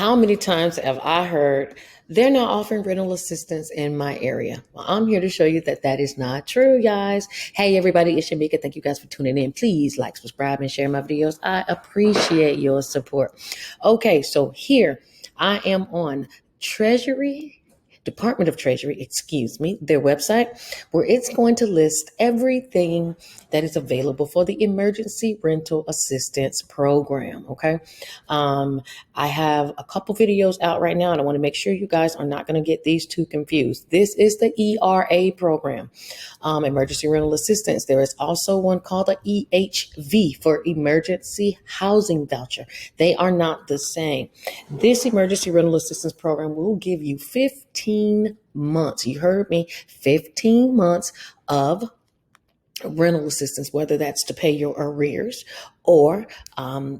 How many times have I heard they're not offering rental assistance in my area? Well, I'm here to show you that that is not true, guys. Hey, everybody, it's Shamika. Thank you guys for tuning in. Please like, subscribe, and share my videos. I appreciate your support. Okay, so here I am on Department of Treasury, their website, where it's going to list everything that is available for the Emergency Rental Assistance Program. Okay. I have a couple videos out right now, and I want to make sure you guys are not going to get these two confused. This is the ERA program, Emergency Rental Assistance. There is also one called the EHV for Emergency Housing Voucher. They are not the same. This Emergency Rental Assistance Program will give you 15 months. You heard me, 15 months of rental assistance, whether that's to pay your arrears or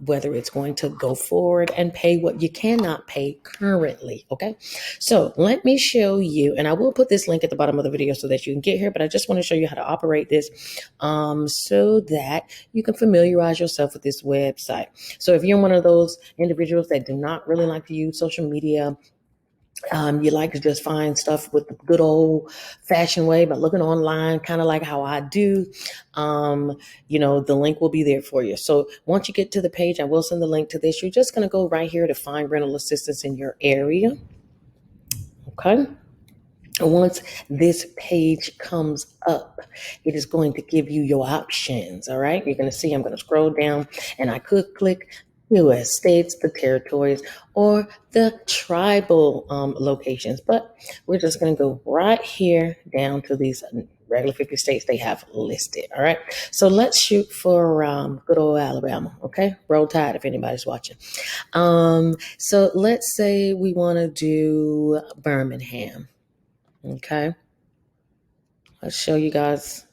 whether it's going to go forward and pay what you cannot pay currently. Okay, so let me show you, and I will put this link at the bottom of the video so that you can get here, but I just want to show you how to operate this so that you can familiarize yourself with this website. So if you're one of those individuals that do not really like to use social media, you like to just find stuff with the good old fashioned way by looking online, kind of like how I do. The link will be there for you. So once you get to the page, I will send the link to this. You're just going to go right here to find rental assistance in your area. Okay. Once this page comes up, it is going to give you your options. All right. You're going to see, I'm going to scroll down, and I could click U.S. states, the territories, or the tribal locations. But we're just going to go right here down to these regular 50 states they have listed. All right. So let's shoot for good old Alabama. Okay. Roll Tide if anybody's watching. So let's say we want to do Birmingham. Okay. Let's show you guys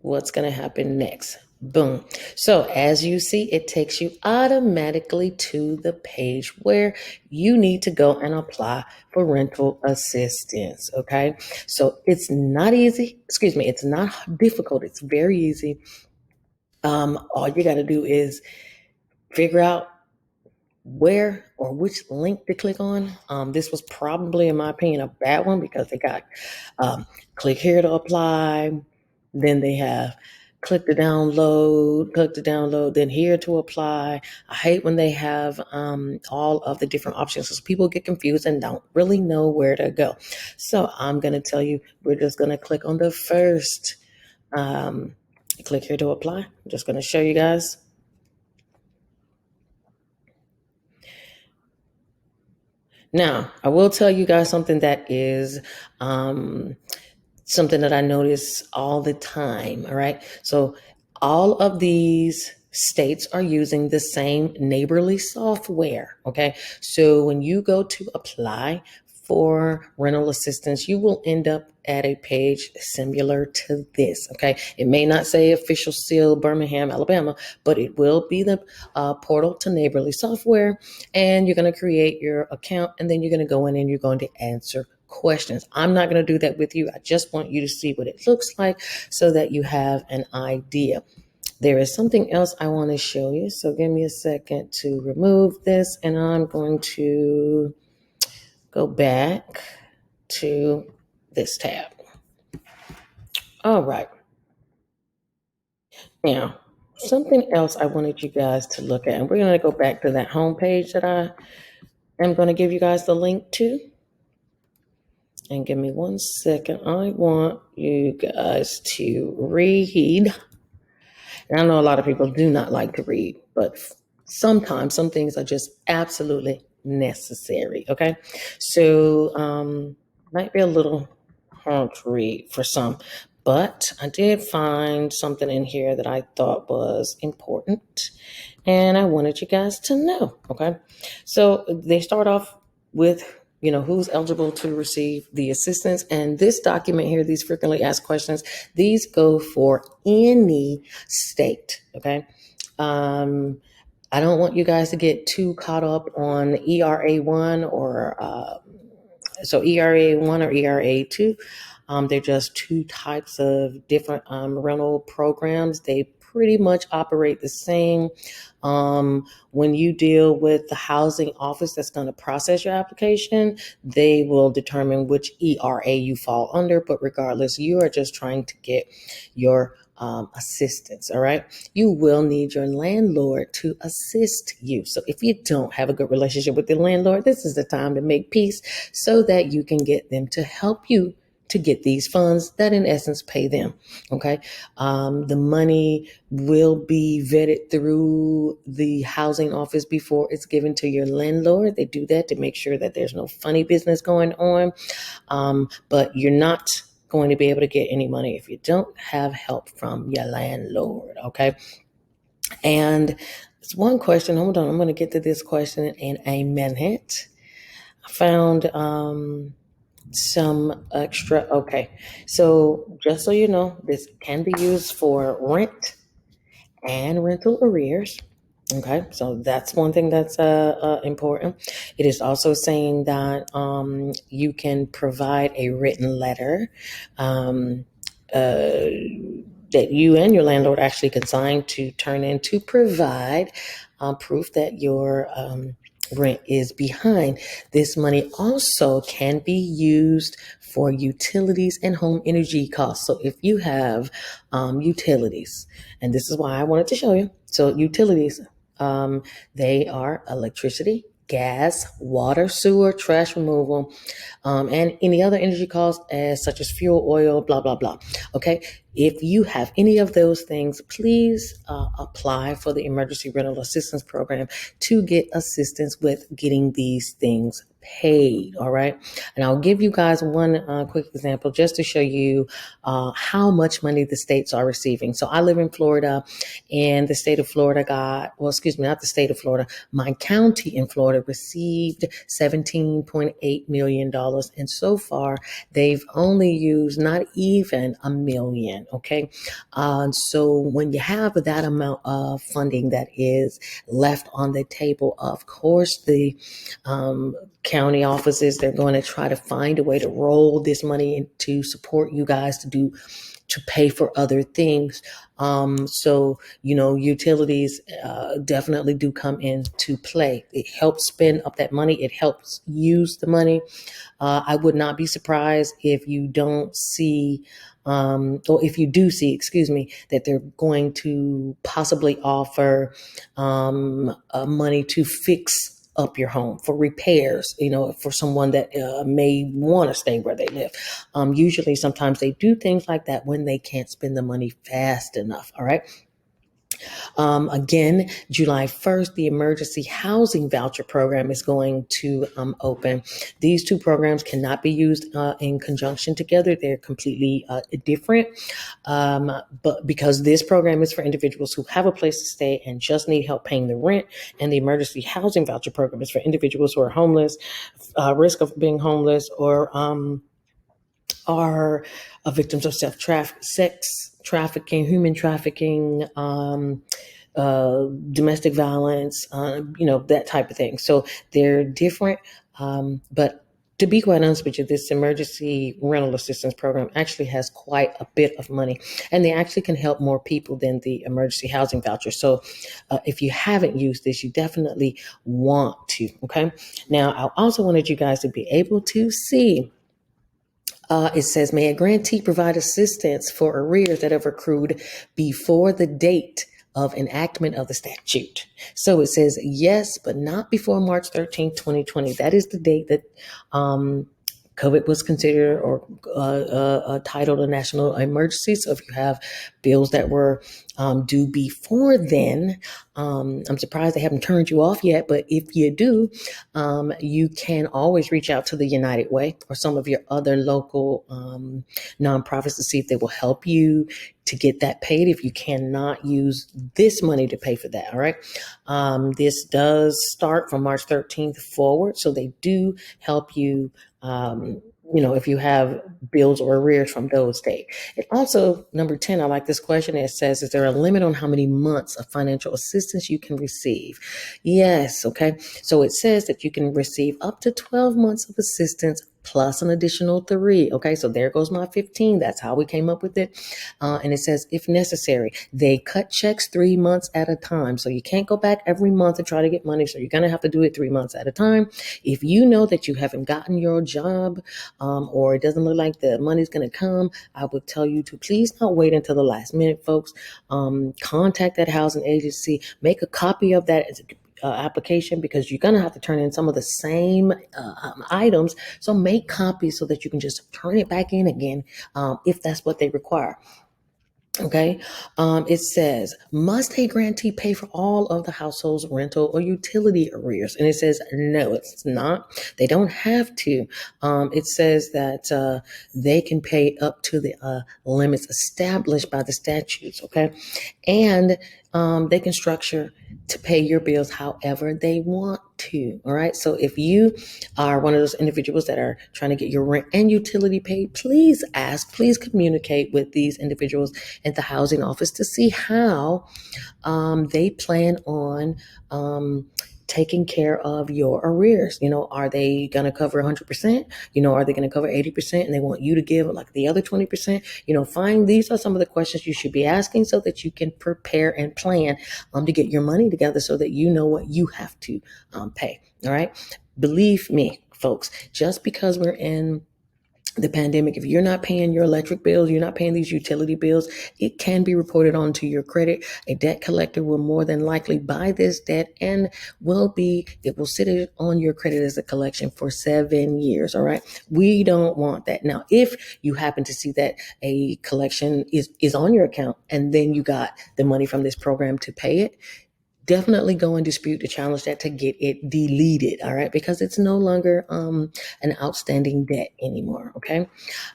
what's going to happen next. Boom. So as you see, it takes you automatically to the page where you need to go and apply for rental assistance. Okay. So it's not easy. Excuse me. It's not difficult. It's very easy. All you got to do is figure out where or which link to click on. This was probably, in my opinion, a bad one because they got click here to apply. Then they have click to download, then here to apply. I hate when they have all of the different options because people get confused and don't really know where to go. So I'm going to tell you, we're just going to click on the first click here to apply. I'm just going to show you guys. Now, I will tell you guys something that is something that I notice all the time. All right. So all of these states are using the same neighborly software. Okay. So when you go to apply for rental assistance, you will end up at a page similar to this. Okay. It may not say official seal Birmingham, Alabama, but it will be the portal to neighborly software. And you're going to create your account, and then you're going to go in and you're going to answer questions. I'm not going to do that with you. I just want you to see what it looks like so that you have an idea. There is something else I want to show you. So give me a second to remove this, and I'm going to go back to this tab. All right. Now, something else I wanted you guys to look at, and we're going to go back to that home page that I am going to give you guys the link to. And give me 1 second. I want you guys to read. And I know a lot of people do not like to read, but sometimes some things are just absolutely necessary. Okay. So might be a little hard to read for some, but I did find something in here that I thought was important, and I wanted you guys to know. Okay. So they start off with, who's eligible to receive the assistance. And this document here, these frequently asked questions, these go for any state. Okay. I don't want you guys to get too caught up on ERA1 or ERA1 or ERA2. They're just two types of different rental programs. They pretty much operate the same. When you deal with the housing office that's going to process your application, they will determine which ERA you fall under. But regardless, you are just trying to get your assistance. All right. You will need your landlord to assist you. So if you don't have a good relationship with the landlord, this is the time to make peace so that you can get them to help you to get these funds that in essence pay them. Okay. The money will be vetted through the housing office before it's given to your landlord. They do that to make sure that there's no funny business going on. But you're not going to be able to get any money if you don't have help from your landlord. Okay. And it's one question. Hold on. I'm going to get to this question in a minute. I found some extra. Okay. So just so you know, this can be used for rent and rental arrears. Okay, so that's one thing that's important. It is also saying that you can provide a written letter um, uh, that you and your landlord actually can sign to turn in to provide proof that your rent is behind. This money also can be used for utilities and home energy costs. So if you have utilities, and this is why I wanted to show you. So utilities, they are electricity, gas, water, sewer, trash removal, and any other energy costs as such as fuel, oil, blah, blah, blah. Okay. If you have any of those things, please apply for the Emergency Rental Assistance Program to get assistance with getting these things paid. All right. And I'll give you guys one quick example just to show you how much money the states are receiving. So I live in Florida, and the state of Florida not the state of Florida, my county in Florida received $17.8 million. And so far, they've only used not even $1 million. Okay. So when you have that amount of funding that is left on the table, of course, the county offices, they're going to try to find a way to roll this money in to support you guys to pay for other things. So, utilities definitely do come into play. It helps spend up that money. It helps use the money. I would not be surprised if you don't see, or if you do see, excuse me, that they're going to possibly offer money to fix up your home for repairs, for someone that may want to stay where they live. Usually, sometimes they do things like that when they can't spend the money fast enough. All right. Again, July 1st, the Emergency Housing Voucher Program is going to open. These two programs cannot be used in conjunction together. They're completely different. But because this program is for individuals who have a place to stay and just need help paying the rent, and the Emergency Housing Voucher Program is for individuals who are homeless, risk of being homeless, or are victims of sex trafficking, human trafficking, domestic violence, that type of thing. So they're different. But to be quite honest with you, this emergency rental assistance program actually has quite a bit of money, and they actually can help more people than the emergency housing voucher. So if you haven't used this, you definitely want to. Okay. Now, I also wanted you guys to be able to see. It says, may a grantee provide assistance for arrears that have accrued before the date of enactment of the statute. So it says yes, but not before March 13th, 2020. That is the date that COVID was considered or titled a national emergency. So if you have bills that were due before then, I'm surprised they haven't turned you off yet. But if you do, you can always reach out to the United Way or some of your other local nonprofits to see if they will help you to get that paid if you cannot use this money to pay for that. All right. This does start from March 13th forward. So they do help you, if you have bills or arrears from those dates. It also, number 10, I like this question. It says, is there a limit on how many months of financial assistance you can receive? Yes. Okay. So it says that you can receive up to 12 months of assistance plus an additional 3. Okay, so there goes my 15. That's how we came up with it. And it says, if necessary, they cut checks 3 months at a time. So you can't go back every month and try to get money. So you're going to have to do it 3 months at a time. If you know that you haven't gotten your job, or it doesn't look like the money's going to come, I would tell you to please not wait until the last minute, folks. Contact that housing agency, make a copy of that application, because you're going to have to turn in some of the same items. So make copies so that you can just turn it back in again, if that's what they require. Okay. It says, must a grantee pay for all of the household's rental or utility arrears? And it says, no, it's not. They don't have to. It says that they can pay up to the limits established by the statutes. Okay. And they can structure to pay your bills however they want to. All right. So if you are one of those individuals that are trying to get your rent and utility paid, please ask, please communicate with these individuals at the housing office to see how they plan on taking care of your arrears. Are they going to cover 100%? Are they going to cover 80% and they want you to give like the other 20%? These are some of the questions you should be asking so that you can prepare and plan to get your money together so that you know what you have to pay. All right. Believe me, folks, just because we're in the pandemic, if you're not paying your electric bills, you're not paying these utility bills, it can be reported onto your credit. A debt collector will more than likely buy this debt and it will sit on your credit as a collection for 7 years. All right. We don't want that. Now, if you happen to see that a collection is on your account and then you got the money from this program to pay it, definitely go and dispute to challenge that to get it deleted. All right, because it's no longer an outstanding debt anymore. Okay.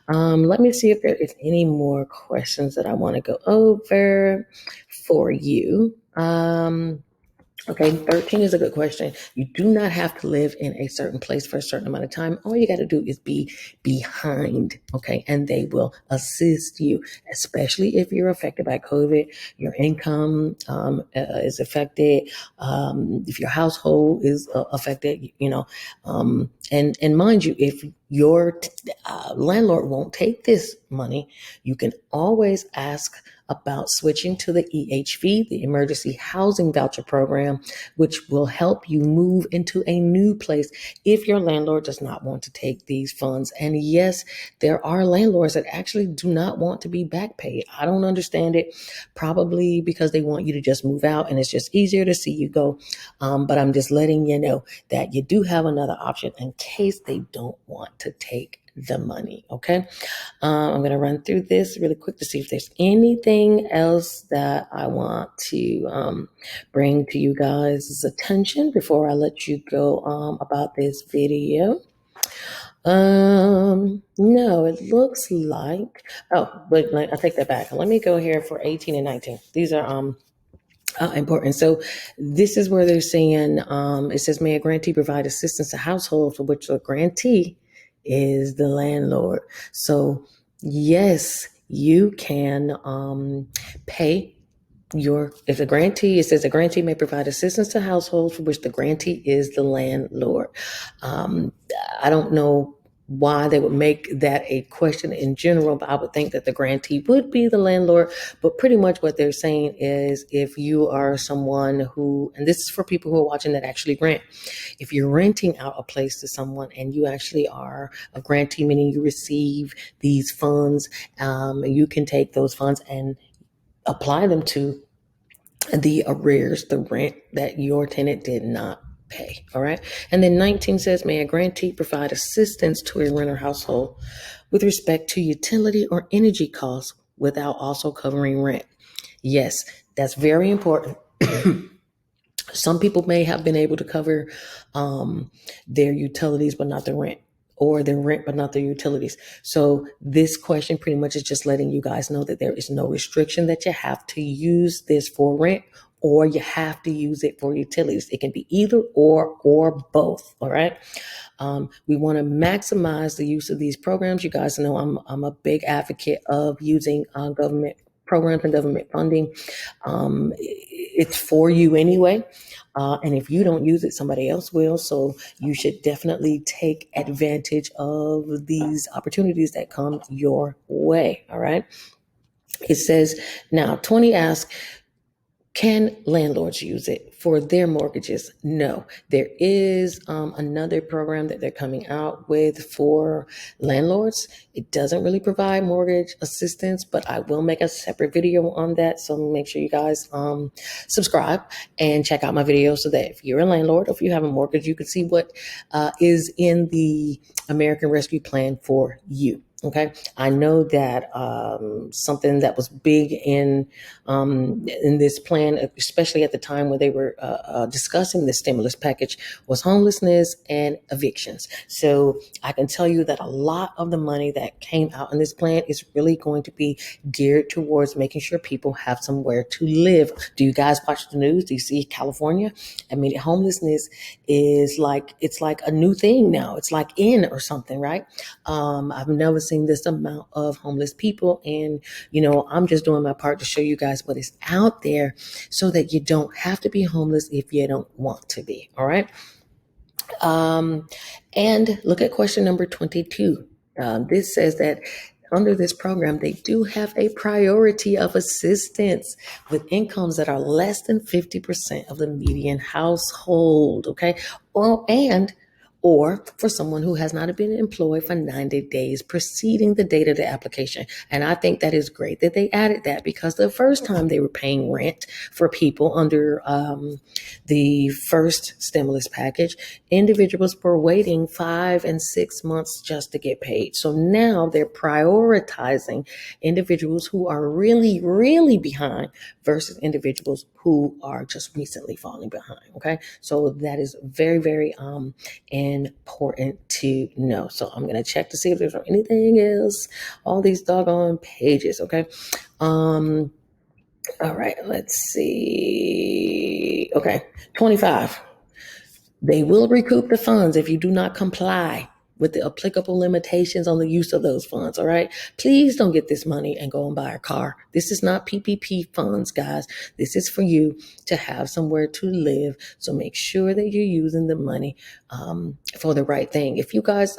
Let me see if there is any more questions that I want to go over for you. Okay, 13 is a good question. You do not have to live in a certain place for a certain amount of time. All you got to do is be behind, okay? And they will assist you, especially if you're affected by COVID, your income is affected, if your household is affected, and mind you, if your landlord won't take this money, you can always ask about switching to the EHV, the Emergency Housing Voucher Program, which will help you move into a new place if your landlord does not want to take these funds. And yes, there are landlords that actually do not want to be back paid. I don't understand it, probably because they want you to just move out and it's just easier to see you go. But I'm just letting you know that you do have another option in case they don't want to take the money. Okay. I'm going to run through this really quick to see if there's anything else that I want to bring to you guys' attention before I let you go about this video. No, it looks like, but I take that back. Let me go here for 18 and 19. These are important. So this is where they're saying, it says, may a grantee provide assistance to households for which the grantee is the landlord. So yes, you can pay if a grantee, it says a grantee may provide assistance to households for which the grantee is the landlord. I don't know why they would make that a question in general, but I would think that the grantee would be the landlord. But pretty much what they're saying is if you are someone who, and this is for people who are watching that actually grant, if you're renting out a place to someone and you actually are a grantee, meaning you receive these funds, you can take those funds and apply them to the arrears, the rent that your tenant did not pay. All right. And then 19 says, may a grantee provide assistance to a renter household with respect to utility or energy costs without also covering rent? Yes, that's very important. Some people may have been able to cover their utilities, but not their rent, or their rent, but not their utilities. So this question pretty much is just letting you guys know that there is no restriction that you have to use this for rent or you have to use it for utilities. It can be either or both. All right. We want to maximize the use of these programs. You guys know I'm a big advocate of using government programs and government funding. It's for you anyway. And if you don't use it, somebody else will. So you should definitely take advantage of these opportunities that come your way. All right. It says now 20 asks, can landlords use it for their mortgages? No. There is another program that they're coming out with for landlords. It doesn't really provide mortgage assistance, but I will make a separate video on that. So make sure you guys subscribe and check out my video so that if you're a landlord or if you have a mortgage, you can see what is in the American Rescue Plan for you. Okay, I know that something that was big in this plan, especially at the time when they were discussing the stimulus package, was homelessness and evictions. So I can tell you that a lot of the money that came out in this plan is really going to be geared towards making sure people have somewhere to live. Do you guys watch the news? Do you see California? I mean, homelessness is it's like a new thing now. It's like in or something, right? I've never seen this amount of homeless people, and I'm just doing my part to show you guys what is out there so that you don't have to be homeless if you don't want to be. All right. And look at question number 22. This says that under this program, they do have a priority of assistance with incomes that are less than 50% of the median household. Okay. Or for someone who has not been employed for 90 days preceding the date of the application. And I think that is great that they added that, because the first time they were paying rent for people under the first stimulus package, individuals were waiting 5 and 6 months just to get paid. So now they're prioritizing individuals who are really, really behind versus individuals who are just recently falling behind. Okay. So that is very, very important to know. So I'm going to check to see if there's anything else. All these doggone pages. Okay. All right. Let's see. Okay. 25. They will recoup the funds if you do not comply with the applicable limitations on the use of those funds. All right. Please don't get this money and go and buy a car. This is not PPP funds, guys. This is for you to have somewhere to live. So make sure that you're using the money for the right thing. If you guys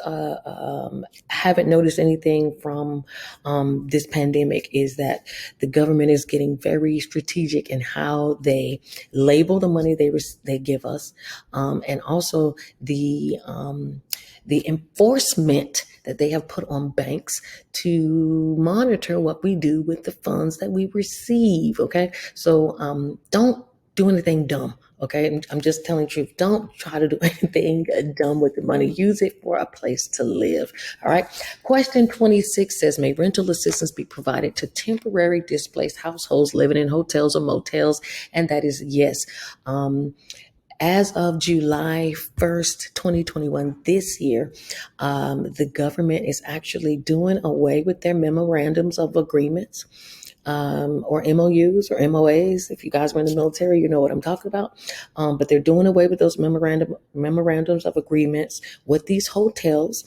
haven't noticed anything from this pandemic, is that the government is getting very strategic in how they label the money they give us, and also the enforcement that they have put on banks to monitor what we do with the funds that we receive. Okay. So don't do anything dumb. Okay. I'm just telling the truth. Don't try to do anything dumb with the money. Use it for a place to live. All right. Question 26 says, may rental assistance be provided to temporary displaced households living in hotels or motels? And that is yes. As of July 1st, 2021, this year, the government is actually doing away with their memorandums of agreements, or MOUs or MOAs. If you guys were in the military, you know what I'm talking about. But they're doing away with those memorandums of agreements with these hotels,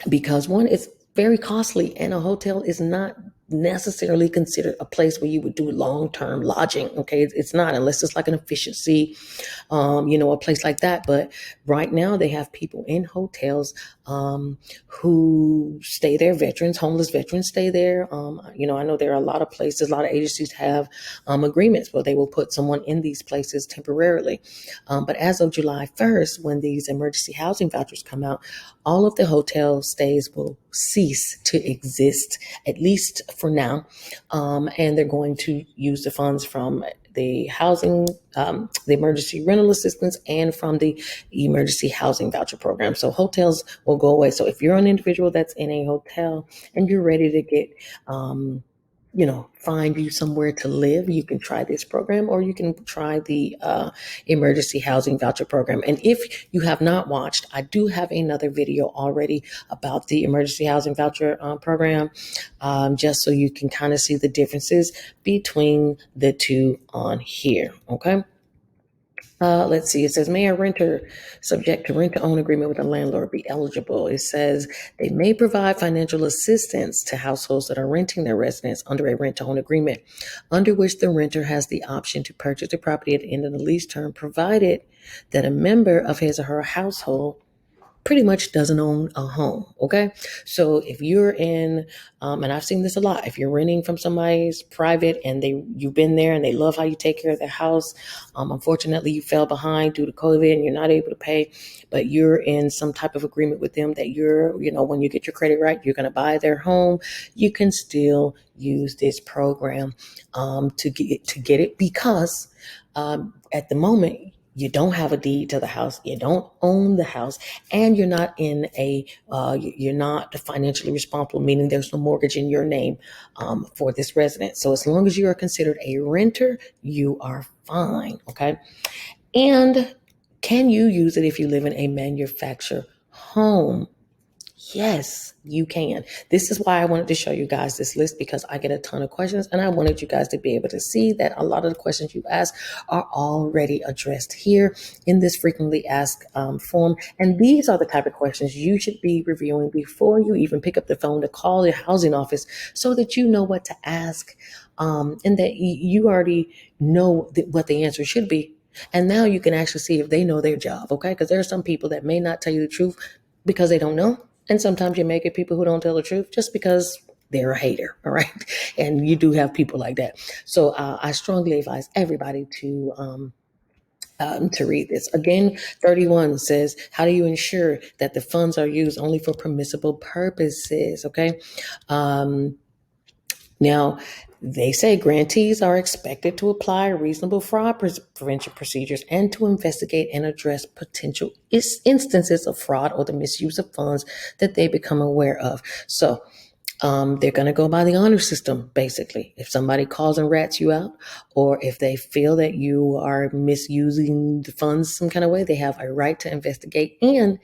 because one, it's very costly, and a hotel is not necessarily considered a place where you would do long-term lodging. Okay. It's not, unless it's like an efficiency, a place like that. But right now they have people in hotels who stay there. Homeless veterans stay there. I know there are a lot of places, a lot of agencies have agreements where they will put someone in these places temporarily. But as of July 1st, when these emergency housing vouchers come out, all of the hotel stays will cease to exist, at least for now. And they're going to use the funds from the housing, the emergency rental assistance, and from the emergency housing voucher program. So hotels will go away. So if you're an individual that's in a hotel and you're ready to get, find you somewhere to live, you can try this program, or you can try the emergency housing voucher program. And if you have not watched, I do have another video already about the emergency housing voucher program, just so you can kind of see the differences between the two on here. Okay. Let's see. It says, may a renter subject to rent-to-own agreement with a landlord be eligible? It says they may provide financial assistance to households that are renting their residence under a rent-to-own agreement, under which the renter has the option to purchase the property at the end of the lease term, provided that a member of his or her household pretty much doesn't own a home. Okay. So if you're in, and I've seen this a lot, if you're renting from somebody's private and you've been there and they love how you take care of their house, unfortunately you fell behind due to COVID and you're not able to pay, but you're in some type of agreement with them that when you get your credit right, you're going to buy their home. You can still use this program, to get it, because, at the moment, you don't have a deed to the house, you don't own the house, and you're not financially responsible, meaning there's no mortgage in your name, for this residence. So as long as you are considered a renter, you are fine. Okay. And can you use it if you live in a manufactured home? Yes, you can. This is why I wanted to show you guys this list, because I get a ton of questions and I wanted you guys to be able to see that a lot of the questions you ask are already addressed here in this frequently asked form. And these are the type of questions you should be reviewing before you even pick up the phone to call your housing office, so that you know what to ask, and that you already know what the answer should be. And now you can actually see if they know their job, okay? Because there are some people that may not tell you the truth because they don't know. And sometimes you may get people who don't tell the truth just because they're a hater, all right? And you do have people like that. So I strongly advise everybody to read this. Again, 31 says, how do you ensure that the funds are used only for permissible purposes, okay? Now, they say grantees are expected to apply reasonable fraud prevention procedures and to investigate and address potential instances of fraud or the misuse of funds that they become aware of. So they're going to go by the honor system, basically. If somebody calls and rats you out, or if they feel that you are misusing the funds some kind of way, they have a right to investigate and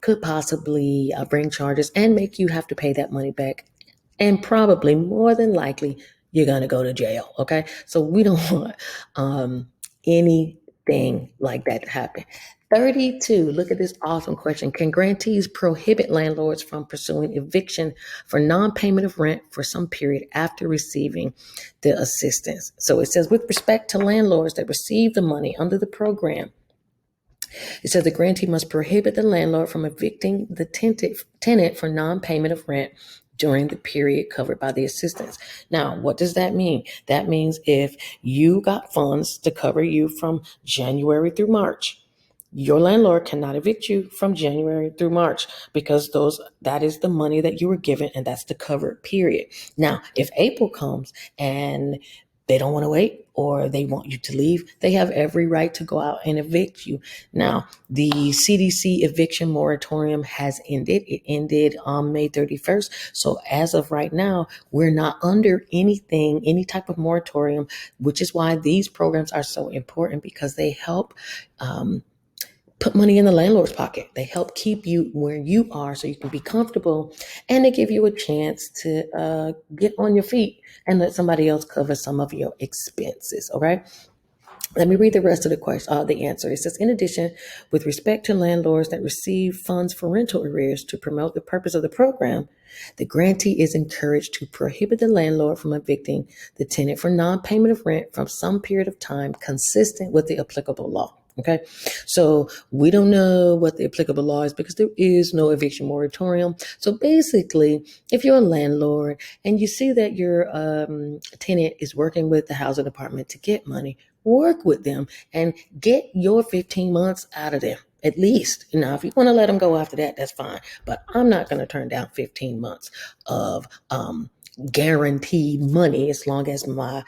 could possibly bring charges and make you have to pay that money back, and probably more than likely you're going to go to jail. Okay. So we don't want anything like that to happen. 32, look at this awesome question. Can grantees prohibit landlords from pursuing eviction for non-payment of rent for some period after receiving the assistance? So it says, with respect to landlords that receive the money under the program, it says the grantee must prohibit the landlord from evicting the tenant for non-payment of rent during the period covered by the assistance. Now, what does that mean? That means if you got funds to cover you from January through March, your landlord cannot evict you from January through March, because that is the money that you were given, and that's the covered period. Now, if April comes and they don't want to wait, or they want you to leave, they have every right to go out and evict you. Now, the CDC eviction moratorium has ended. It ended on May 31st. So as of right now, we're not under any type of moratorium, which is why these programs are so important, because they help put money in the landlord's pocket. They help keep you where you are so you can be comfortable, and they give you a chance to get on your feet and let somebody else cover some of your expenses. Okay. Let me read the rest of the answer. It says, in addition, with respect to landlords that receive funds for rental arrears to promote the purpose of the program, the grantee is encouraged to prohibit the landlord from evicting the tenant for non-payment of rent from some period of time consistent with the applicable law. Okay, so we don't know what the applicable law is because there is no eviction moratorium. So basically, if you're a landlord and you see that your tenant is working with the housing department to get money, work with them and get your 15 months out of them. At least, if you want to let them go after that, that's fine. But I'm not going to turn down 15 months of guaranteed money as long as my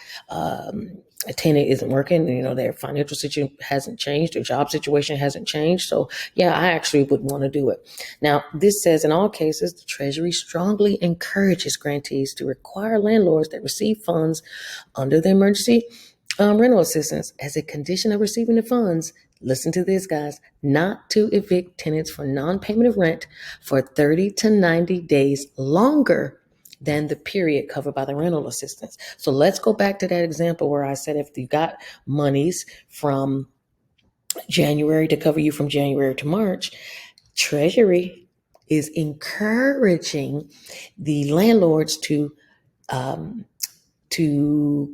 a tenant isn't working, their financial situation hasn't changed, their job situation hasn't changed. So yeah, I actually would want to do it. Now, this says, in all cases, the Treasury strongly encourages grantees to require landlords that receive funds under the emergency rental assistance as a condition of receiving the funds. Listen to this, guys, not to evict tenants for non-payment of rent for 30 to 90 days longer than the period covered by the rental assistance. So let's go back to that example where I said if you got monies from January to cover you from January to March, Treasury is encouraging the landlords to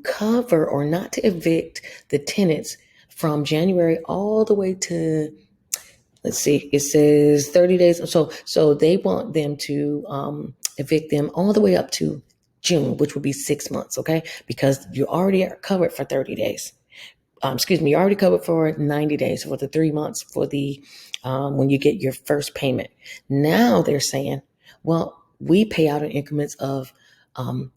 cover or not to evict the tenants from January all the way to, let's see, it says 30 days. So they want them to evict them all the way up to June, which would be 6 months, okay? Because you already are covered for 30 days. You already covered for 90 days for the 3 months for the when you get your first payment. Now they're saying, well, we pay out in increments of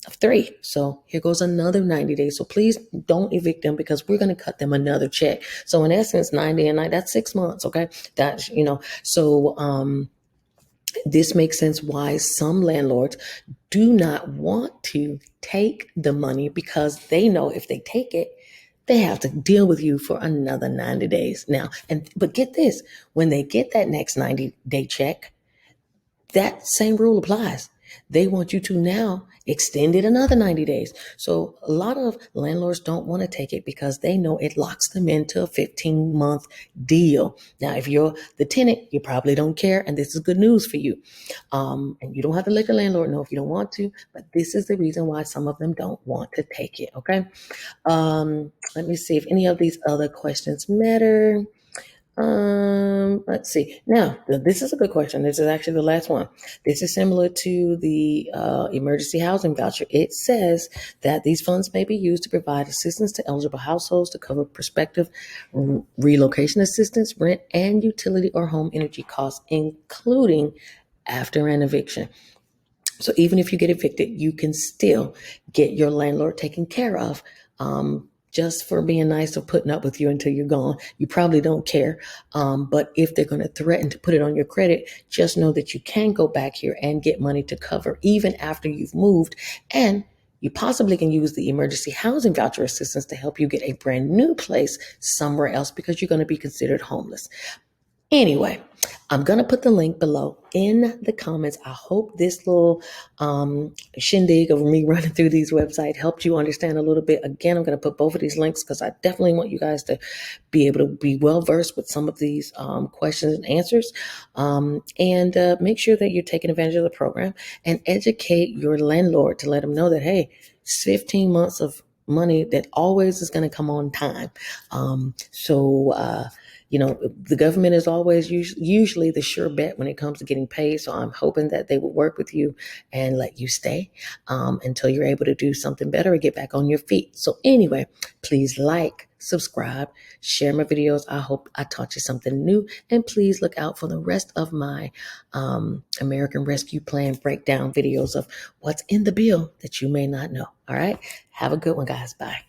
3. So here goes another 90 days. So please don't evict them because we're going to cut them another check. So in essence, 90 and 90, that's 6 months. Okay. That's, this makes sense why some landlords do not want to take the money because they know if they take it, they have to deal with you for another 90 days. Now, but get this, when they get that next 90-day check, that same rule applies. They want you to now extend it another 90 days. So a lot of landlords don't want to take it because they know it locks them into a 15-month deal. Now, if you're the tenant, you probably don't care, and this is good news for you. And you don't have to let your landlord know if you don't want to, but this is the reason why some of them don't want to take it, okay? Let me see if any of these other questions matter. Let's see. Now, this is a good question. This is actually the last one. This is similar to the emergency housing voucher. It says that these funds may be used to provide assistance to eligible households to cover prospective relocation assistance, rent, and utility or home energy costs, including after an eviction. So even if you get evicted, you can still get your landlord taken care of. Just for being nice or putting up with you until you're gone. You probably don't care. But if they're going to threaten to put it on your credit, just know that you can go back here and get money to cover even after you've moved. And you possibly can use the emergency housing voucher assistance to help you get a brand new place somewhere else because you're going to be considered homeless. Anyway, I'm going to put the link below in the comments. I hope this little shindig of me running through these websites helped you understand a little bit. Again, I'm going to put both of these links because I definitely want you guys to be able to be well versed with some of these questions and answers. And make sure that you're taking advantage of the program and educate your landlord to let them know that, hey, it's 15 months of money that always is going to come on time. The government is always usually the sure bet when it comes to getting paid. So I'm hoping that they will work with you and let you stay until you're able to do something better or get back on your feet. So anyway, please like, subscribe, share my videos. I hope I taught you something new. And please look out for the rest of my American Rescue Plan breakdown videos of what's in the bill that you may not know. All right. Have a good one, guys. Bye.